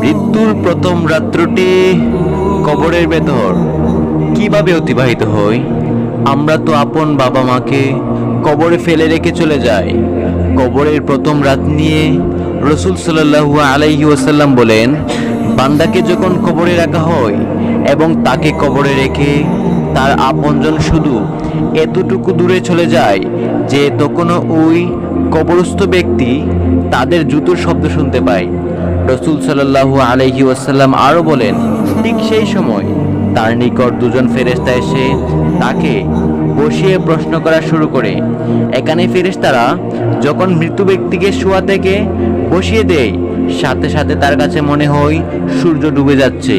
মৃত্যুর প্রথম রাত্রটি কবরের ভেতর কিভাবে অতিবাহিত হয়? আমরা তো আপন বাবা মাকে কবরে ফেলে রেখে চলে যাই। কবরের প্রথম রাত নিয়ে রসুল সাল্লাল্লাহু আলাইহি ওয়াসাল্লাম বলেন, বান্দাকে যখন কবরে রাখা হয় এবং তাকে কবরে রেখে তার আপনজন শুধু এতটুকু দূরে চলে যায় যে তখনও ওই কবরস্থ ব্যক্তি তাদের জুতোর শব্দ শুনতে পায়। রসুল সাল্লাল্লাহু আলাইহি ওয়াসাল্লাম আরও বলেন, ঠিক সেই সময় তার নিকট দুজন ফেরেশতা এসে তাকে বসিয়ে প্রশ্ন করা শুরু করে। এখানে ফেরেশতারা যখন মৃত ব্যক্তিকে শোয়া থেকে বসিয়ে দেয়, সাথে সাথে তার কাছে মনে হয় সূর্য ডুবে যাচ্ছে।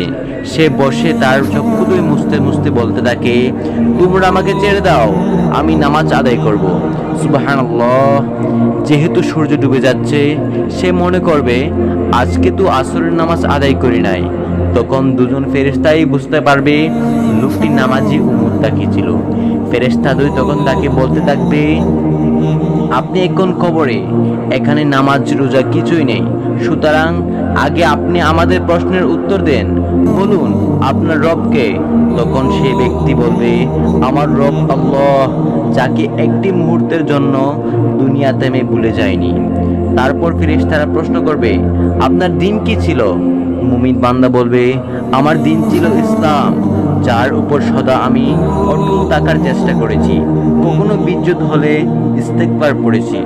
সে বসে তার চক্ষুদয় মুছতে মুছতে বলতে থাকে, তোমরা আমাকে ছেড়ে দাও, আমি নামাজ আদায় করব। সুবহানাল্লাহ। যেহেতু সূর্য ডুবে যাচ্ছে, সে মনে করবে আজকে তো আসরের নামাজ আদায় করি নাই। তখন দুজন ফেরেশতাই বুঝতে পারবে লোকটি নামাজি ও মুত্তাকি ছিল। ফেরেশতা দুই তখন তাকে বলতে থাকবে, আপনি এখন কবরে, এখানে নামাজ রোজা কিছুই নেই, সুতরাং আগে আপনি আমাদের প্রশ্নের উত্তর দেন, বলুন আপনার রবকে। তখন সে ব্যক্তি বলবে, আমার রব আল্লাহ, যাকে একটি মুহূর্তের জন্য দুনিয়াতে আমি ভুলে যাইনি। তারপর ফেরেশতারা প্রশ্ন করবে, আপনার দিন কি ছিল? মুমিন বান্দা বলবে, আমার দিন ছিল ইসলাম, যার উপর সদা আমি অটল থাকার চেষ্টা করেছি, কখনো বিদ্যুৎ হলে ইস্তেগফার পড়েছি।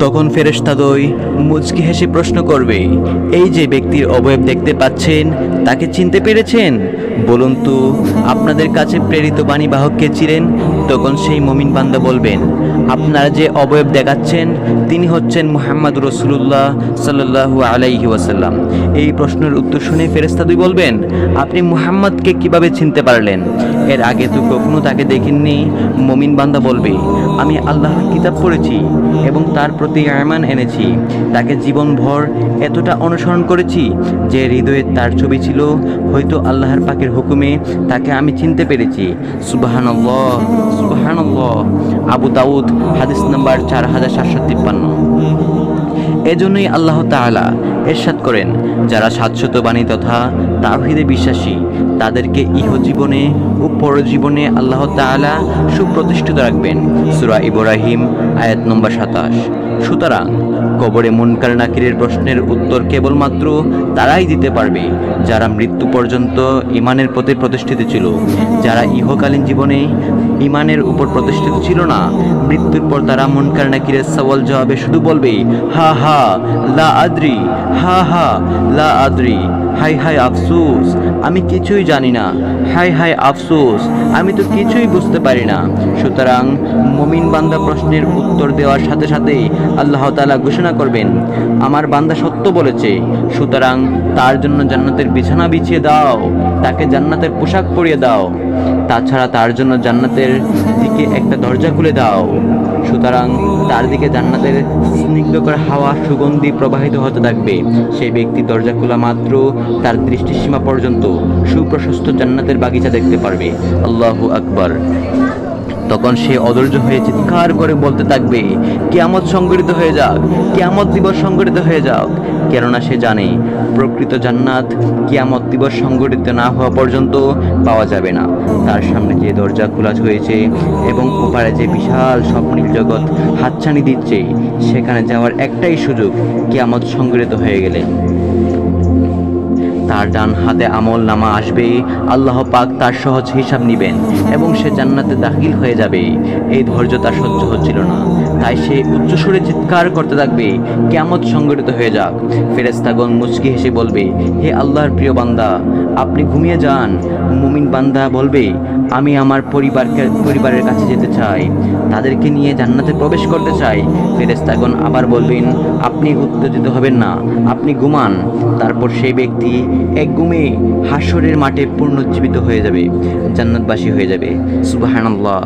তখন ফেরেশতাদ্বয় মুচকি হেসে প্রশ্ন করবে, এই যে ব্যক্তির অবয়ব দেখতে পাচ্ছেন, তাকে চিনতে পেরেছেন? বলুন তো আপনাদের কাছে প্রেরিত বাণীবাহক কে ছিলেন? তখন সেই মুমিন বান্দা বলবেন, আপনারা যে অবয়ব দেখাচ্ছেন তিনি হচ্ছেন মুহাম্মদ রাসূলুল্লাহ সাল্লাল্লাহু আলাইহি ওয়াসাল্লাম। এই প্রশ্নের উত্তর শুনে ফেরেশতাদ্বয় বলবেন, আপনি মুহাম্মদকে কিভাবে চিনতে পারলেন? এর আগে তো কখনো তাকে দেখিনি। মুমিন বান্দা বলবে, আমি আল্লাহর কিতাব পড়েছি এবং তার প্রতি ঈমান এনেছি, তাকে জীবনভর এতটা অনুসরণ করেছি যে হৃদয়ে তার ছবি ছিল, হয়তো আল্লাহর পাকের হুকুমে তাকে আমি চিনতে পেরেছি। সুবহানাল্লাহ, সুবহানাল্লাহ। আবু দাউদ হাদিস নাম্বার 4753। এজন্যই আল্লাহ তাআলা ইরশাদ করেন, যারা শাশ্বত বাণী তথা তাওহীদে বিশ্বাসী তাদেরকে ইহজীবনে ও পরজীবনে আল্লাহ তাআলা সুপ্রতিষ্ঠিত রাখবেন। সূরা ইব্রাহিম আয়াত নম্বর 27। সুতরাং কবরে মুনকার নাকিরের প্রশ্নের উত্তর কেবলমাত্র তারাই দিতে পারবে যারা মৃত্যু পর্যন্ত ঈমানের প্রতি প্রতিষ্ঠিত ছিল। যারা ইহকালীন জীবনে ঈমানের উপর প্রতিষ্ঠিত ছিল না, মৃত্যুর পর তারা মুনকার নাকিরের সওয়াল জবাবে শুধু বলবে, হা হা লা আদ্রি, হা হা লা আদ্রি, হাই হাই আফসোস, আমি কিছুই জানি না, হাই হাই আফসোস, আমি তো কিছুই বুঝতে পারি না। সুতরাং মুমিন বান্দা প্রশ্নের উত্তর দেওয়ার সাথে সাথে আল্লাহ তাআলা ঘোষণা করবেন, আমার বান্দা সত্য বলেছে, সুতরাং তার জন্য জান্নাতের বিছানা বিছিয়ে দাও, তাকে জান্নাতের পোশাক পরিয়ে দাও, তাছাড়া তার জন্য জান্নাতের দিকে একটা দরজা খুলে দাও। সুতরাং তার দিকে জান্নাতের স্নিগ্ধকর হাওয়া সুগন্ধি প্রবাহিত হতে থাকবে। সেই ব্যক্তি দরজা খোলা মাত্র তার দৃষ্টিসীমা পর্যন্ত সুপ্রশস্ত জান্নাতের বাগিচা দেখতে পারবে। আল্লাহু আকবার। তখন সে অধৈর্য হয়ে চিৎকার করে বলতে থাকবে, কিয়ামত সংঘটিত হয়ে যাক, কিয়ামত দিবস সংঘটিত হয়ে যাক। কেননা সে জানে প্রকৃত জান্নাত কিয়ামত দিবস সংঘটিত না হওয়া পর্যন্ত পাওয়া যাবে না। তার সামনে যে দরজা খোলা হয়েছে এবং ওপারে যে বিশাল স্বপ্নিল জগৎ হাতছানি দিচ্ছে, সেখানে যাওয়ার একটাই সুযোগ, কিয়ামত সংঘটিত হয়ে গেলে। তার ডান হাতে আমল নামা আসবে, আল্লাহ পাক তার সহজ হিসাব নিবেন এবং সে জান্নাতে দাখিল হয়ে যাবে। এই ধৈর্য তার সহ্য হচ্ছিল না, তাই সে উচ্চস্বরে চিৎকার করতে থাকবে, কিয়ামত সংঘটিত হয়ে যাক। ফেরেশতাগণ মুচকি হেসে বলবে, হে আল্লাহর প্রিয় বান্দা, আপনি ঘুমিয়ে যান। মুমিন বান্দা বলবে, আমি আমার পরিবারের কাছে যেতে চাই, তাদেরকে নিয়ে জান্নাতে প্রবেশ করতে চাই। ফেরেশতাগণ আবার বলবেন, আপনি উত্তেজিত হবেন না, আপনি ঘুমান। তারপর সেই ব্যক্তি এক ঘুমে হাশরের মাঠে পুনরুজ্জীবিত হয়ে যাবে, জান্নাতবাসী হয়ে যাবে। সুবহানাল্লাহ।